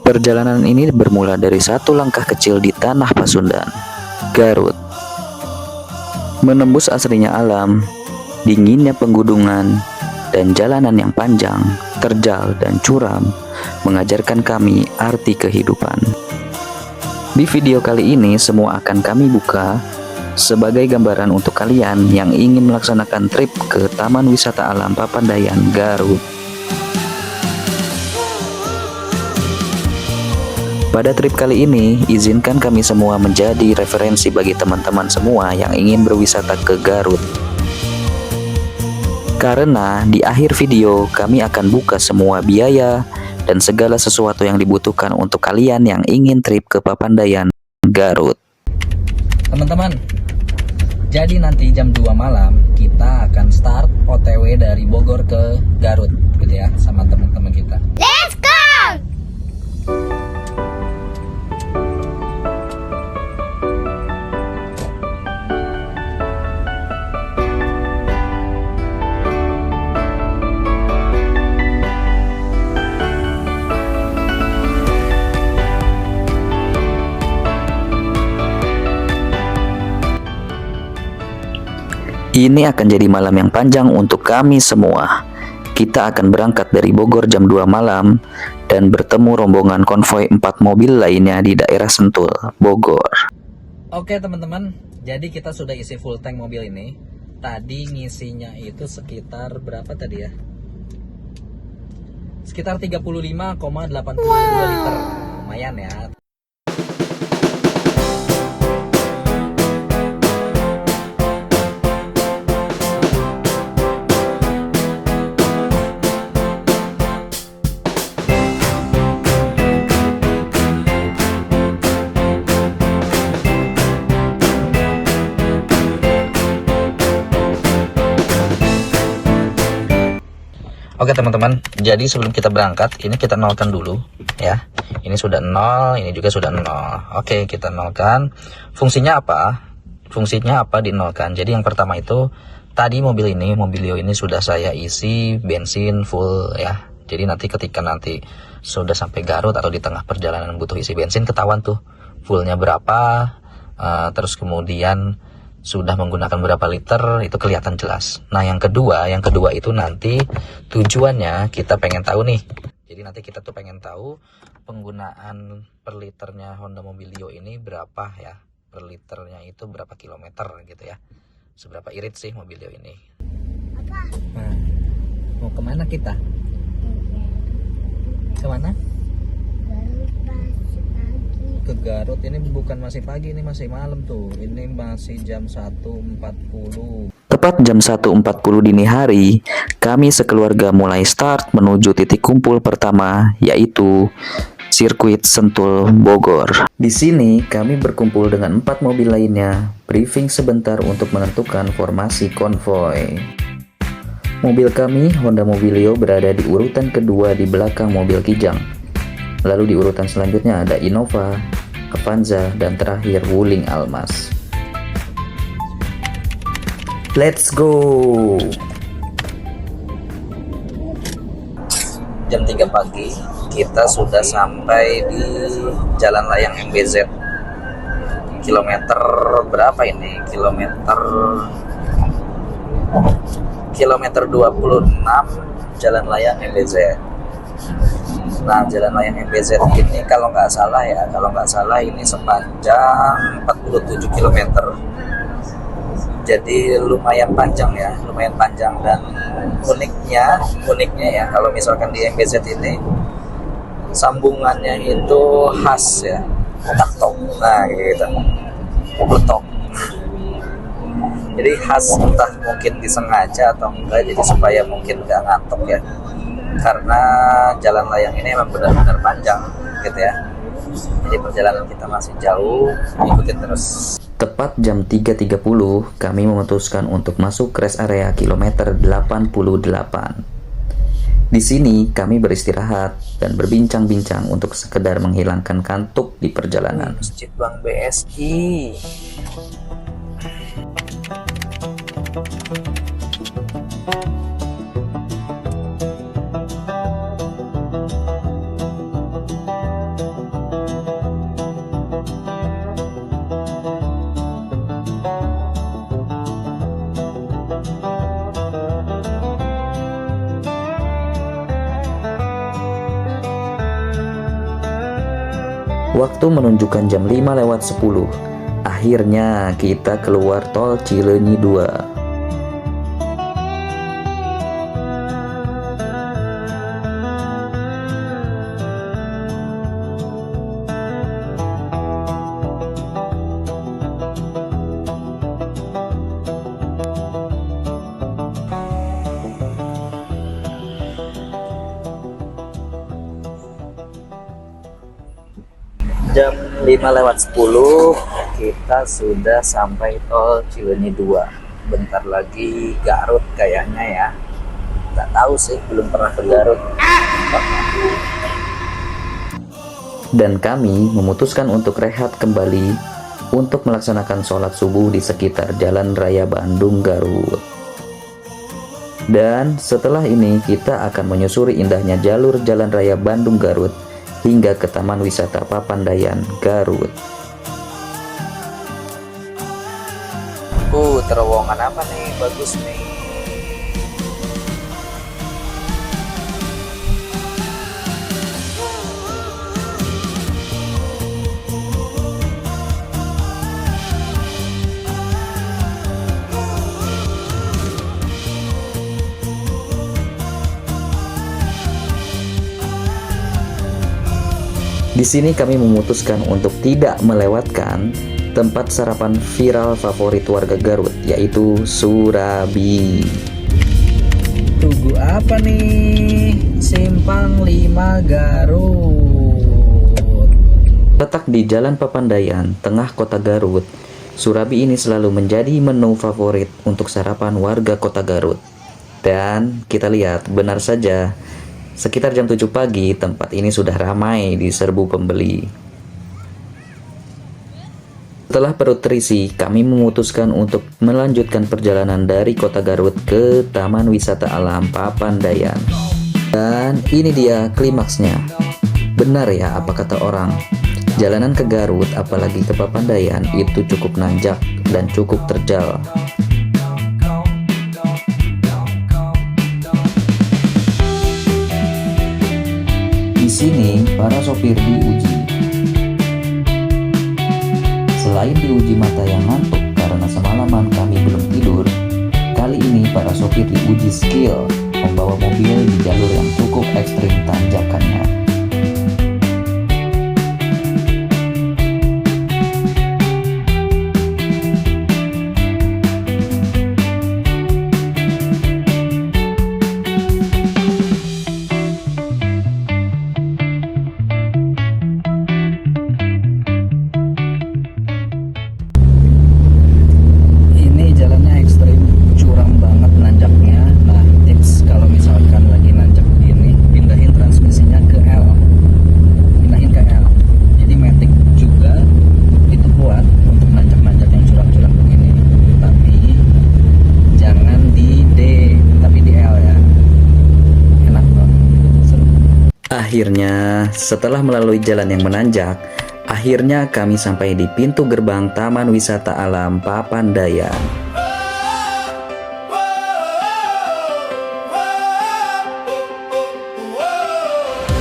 Perjalanan ini bermula dari satu langkah kecil di tanah Pasundan, Garut. Menembus asrinya alam, dinginnya penggunungan, dan jalanan yang panjang, terjal, dan curam mengajarkan kami arti kehidupan. Di video kali ini semua akan kami buka sebagai gambaran untuk kalian yang ingin melaksanakan trip ke Taman Wisata Alam Papandayan, Garut. Pada trip kali ini, izinkan kami semua menjadi referensi bagi teman-teman semua yang ingin berwisata ke Garut. Karena di akhir video kami akan buka semua biaya dan segala sesuatu yang dibutuhkan untuk kalian yang ingin trip ke Papandayan, Garut. Teman-teman, jadi nanti jam 2 malam kita akan start OTW dari Bogor ke Garut gitu ya sama teman-teman kita. Let's go! Ini akan jadi malam yang panjang untuk kami semua. Kita akan berangkat dari Bogor jam 2 malam dan bertemu rombongan konvoi 4 mobil lainnya di daerah Sentul, Bogor. Oke teman-teman, jadi kita sudah isi full tank mobil ini. Tadi ngisinya itu sekitar berapa tadi ya? Sekitar 35,82 liter. Lumayan ya. Oke teman-teman, jadi sebelum kita berangkat, ini kita nolkan dulu ya. Ini sudah 0, ini juga sudah 0. Oke, kita nolkan. Fungsinya apa? Fungsinya apa di nolkan? Jadi yang pertama itu, tadi Mobilio ini sudah saya isi bensin full ya. Jadi nanti ketika nanti sudah sampai Garut atau di tengah perjalanan butuh isi bensin, ketahuan tuh fullnya berapa, terus kemudian sudah menggunakan berapa liter, itu kelihatan jelas. Nah yang kedua itu nanti tujuannya kita pengen tahu nih. Jadi nanti kita tuh pengen tahu penggunaan per liternya Honda Mobilio ini berapa ya. Per liternya itu berapa kilometer gitu ya. Seberapa irit sih Mobilio ini. Apa? Nah, mau kemana kita? Kemana? Garut pagi. Ke Garut. Ini bukan masih pagi, ini masih malam tuh. Ini masih jam 1.40. Tepat jam 1.40 dini hari, kami sekeluarga mulai start menuju titik kumpul pertama, yaitu sirkuit Sentul Bogor. Di sini kami berkumpul dengan 4 mobil lainnya, briefing sebentar untuk menentukan formasi konvoi. Mobil kami, Honda Mobilio, berada di urutan kedua di belakang mobil Kijang. Lalu di urutan selanjutnya ada Innova, Avanza, dan terakhir Wuling Almas. Let's go! Jam 3 pagi, kita sudah sampai di Jalan Layang MBZ. Kilometer berapa ini? Kilometer 26 Jalan Layang MBZ. Nah, Jalan Layang MBZ ini kalau nggak salah ini sepanjang 47 km. Jadi lumayan panjang dan uniknya ya kalau misalkan di MBZ ini sambungannya itu khas ya, tak-tok. Nah, gitu. Betok. Jadi khas, entah mungkin disengaja atau enggak, jadi supaya mungkin nggak ngantuk ya. Karena jalan layang ini memang benar-benar panjang gitu ya. Jadi perjalanan kita masih jauh, ikutin terus. Tepat jam 3.30 kami memutuskan untuk masuk rest area kilometer 88. Di sini kami beristirahat dan berbincang-bincang untuk sekedar menghilangkan kantuk di perjalanan. Masjid Bank BSI. Waktu menunjukkan jam 5:10. Akhirnya kita keluar tol Cileunyi 2. Jam 5:10 kita sudah sampai tol Cileunyi 2. Bentar lagi Garut kayaknya ya. Nggak tahu sih, belum pernah ke Garut. Dan kami memutuskan untuk rehat kembali untuk melaksanakan sholat subuh di sekitar Jalan Raya Bandung Garut. Dan setelah ini kita akan menyusuri indahnya jalur Jalan Raya Bandung Garut hingga ke Taman Wisata Papandayan Garut. Terowongan apa nih? Bagus nih. Di sini kami memutuskan untuk tidak melewatkan tempat sarapan viral favorit warga Garut, yaitu Surabi. Tugu apa nih? Simpang 5 Garut. Letak di Jalan Papandayan, tengah kota Garut, Surabi ini selalu menjadi menu favorit untuk sarapan warga kota Garut. Dan kita lihat, benar saja, sekitar jam 7 pagi, tempat ini sudah ramai diserbu pembeli. Setelah perut terisi, kami memutuskan untuk melanjutkan perjalanan dari kota Garut ke Taman Wisata Alam Papandayan. Dan ini dia klimaksnya. Benar ya apa kata orang, jalanan ke Garut apalagi ke Papandayan itu cukup nanjak dan cukup terjal. Di sini para sopir diuji. Selain diuji mata yang ngantuk karena semalaman kami belum tidur, kali ini para sopir diuji skill membawa mobil di jalur yang cukup ekstrim tanjakannya. Akhirnya, setelah melalui jalan yang menanjak, akhirnya kami sampai di pintu gerbang Taman Wisata Alam Papandayan.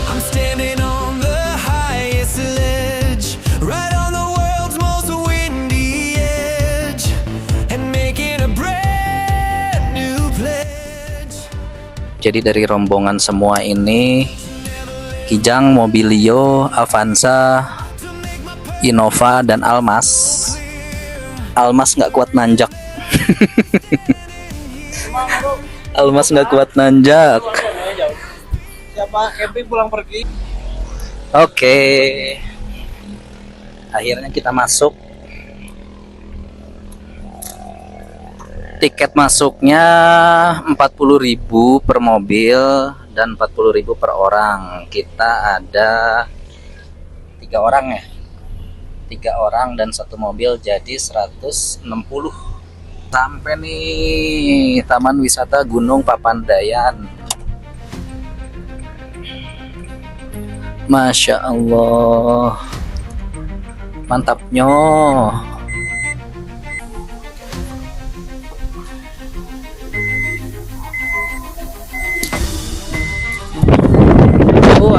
I'm standing on the highest ledge, right on the world's most windy edge, and making a brand new pledge. Jadi dari rombongan semua ini, Kijang, Mobilio, Avanza, Innova, dan Almas. Almas nggak kuat nanjak. Almas nggak kuat nanjak. Siapa camping pulang pergi? Oke. Akhirnya kita masuk. Tiket masuknya 40.000 per mobil dan 40.000 per orang. Kita ada 3 orang ya. 3 orang dan 1 mobil, jadi 160. Sampai nih Taman Wisata Gunung Papandayan. Masya Allah, mantapnya.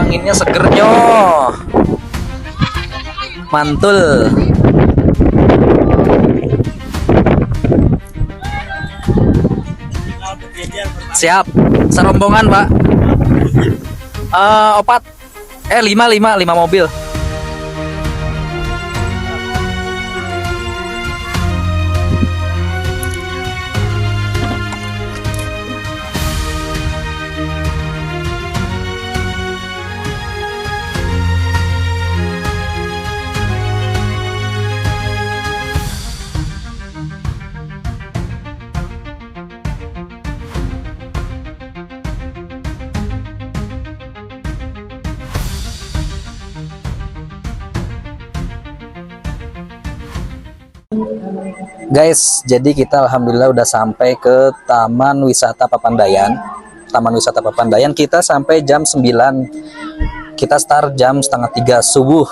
Anginnya segernya. mantul. Siap, serombongan Pak. Opat, 5 mobil. Guys, jadi kita alhamdulillah udah sampai ke Taman Wisata Papandayan. Taman Wisata Papandayan kita sampai jam 9. Kita start jam setengah 3 subuh.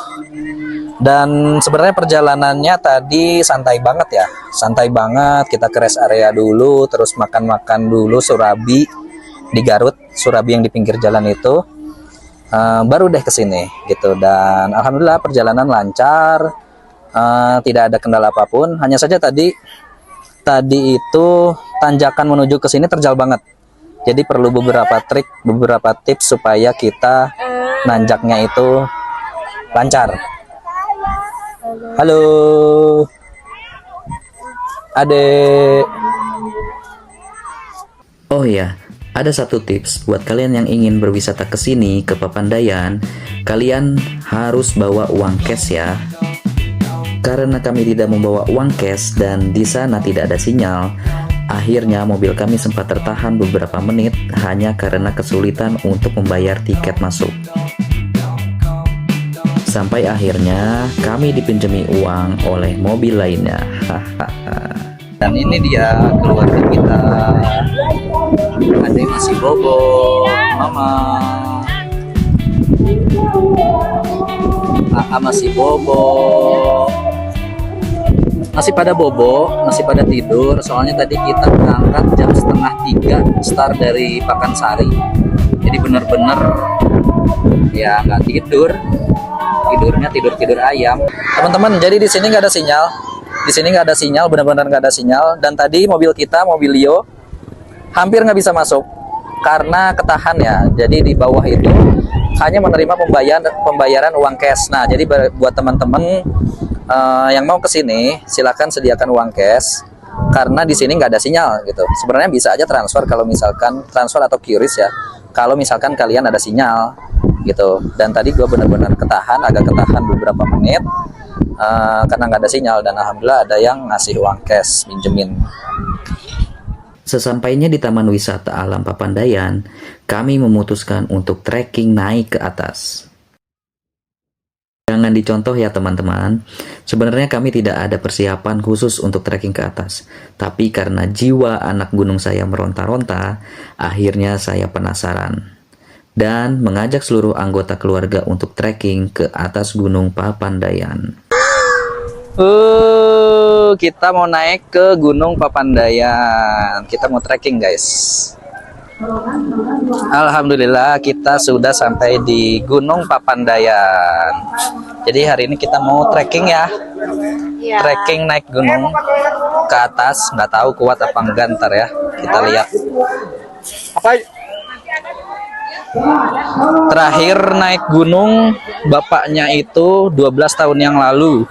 Dan sebenarnya perjalanannya tadi santai banget ya. Santai banget, kita ke rest area dulu, terus makan-makan dulu surabi di Garut, surabi yang di pinggir jalan itu. Baru deh ke sini gitu. Dan alhamdulillah perjalanan lancar. Tidak ada kendala apapun, hanya saja tadi itu tanjakan menuju ke sini terjal banget. Jadi perlu beberapa trik, beberapa tips supaya kita nanjaknya itu lancar. Halo, Adek. Oh ya, ada satu tips buat kalian yang ingin berwisata ke sini ke Papandayan, kalian harus bawa uang cash ya. Karena kami tidak membawa uang cash dan di sana tidak ada sinyal, akhirnya mobil kami sempat tertahan beberapa menit hanya karena kesulitan untuk membayar tiket masuk. Sampai akhirnya kami dipinjami uang oleh mobil lainnya. Dan ini dia keluarga kita. Ada masih bobo, mama. Masih bobo. Masih pada bobo, masih pada tidur. Soalnya tadi kita berangkat jam setengah 3 start dari Pakansari. Jadi bener-bener ya nggak tidur. Tidurnya tidur ayam. Teman-teman, jadi di sini nggak ada sinyal. Di sini nggak ada sinyal, benar-benar nggak ada sinyal. Dan tadi mobil kita, mobil Lio, hampir nggak bisa masuk karena ketahan ya. Jadi di bawah itu hanya menerima pembayaran uang cash. Nah, jadi buat teman-teman yang mau ke sini silakan sediakan uang cash karena di sini nggak ada sinyal gitu. Sebenarnya bisa aja transfer kalau misalkan transfer atau QRIS ya. Kalau misalkan kalian ada sinyal gitu. Dan tadi gue benar-benar agak ketahan beberapa menit karena nggak ada sinyal dan alhamdulillah ada yang ngasih uang cash minjemin. Sesampainya di Taman Wisata Alam Papandayan, kami memutuskan untuk trekking naik ke atas. Jangan dicontoh ya teman-teman. Sebenarnya kami tidak ada persiapan khusus untuk trekking ke atas. Tapi karena jiwa anak gunung saya meronta-ronta, akhirnya saya penasaran. Dan mengajak seluruh anggota keluarga untuk trekking ke atas Gunung Papandayan. Kita mau naik ke Gunung Papandayan. Kita mau trekking guys. Alhamdulillah kita sudah sampai di Gunung Papandayan. Jadi hari ini kita mau trekking ya. Trekking naik gunung ke atas. Nggak tahu kuat apa enggak ntar ya. Kita lihat. Terakhir naik gunung bapaknya itu 12 tahun yang lalu.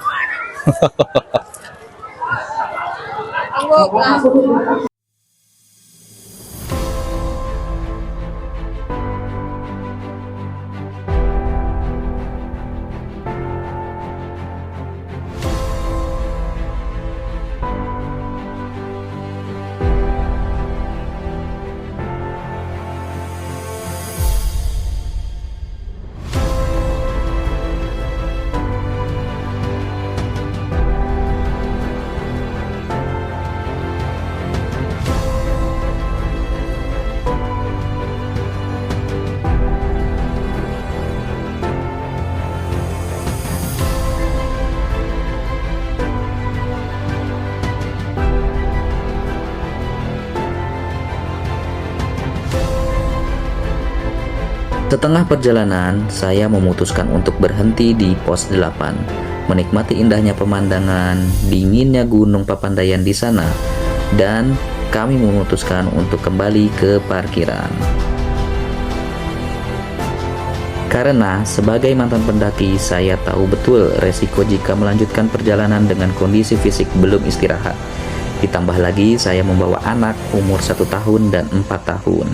Setengah perjalanan, saya memutuskan untuk berhenti di pos 8 menikmati indahnya pemandangan, dinginnya Gunung Papandayan di sana, dan kami memutuskan untuk kembali ke parkiran. Karena sebagai mantan pendaki, saya tahu betul resiko jika melanjutkan perjalanan dengan kondisi fisik belum istirahat. Ditambah lagi saya membawa anak umur 1 tahun dan 4 tahun.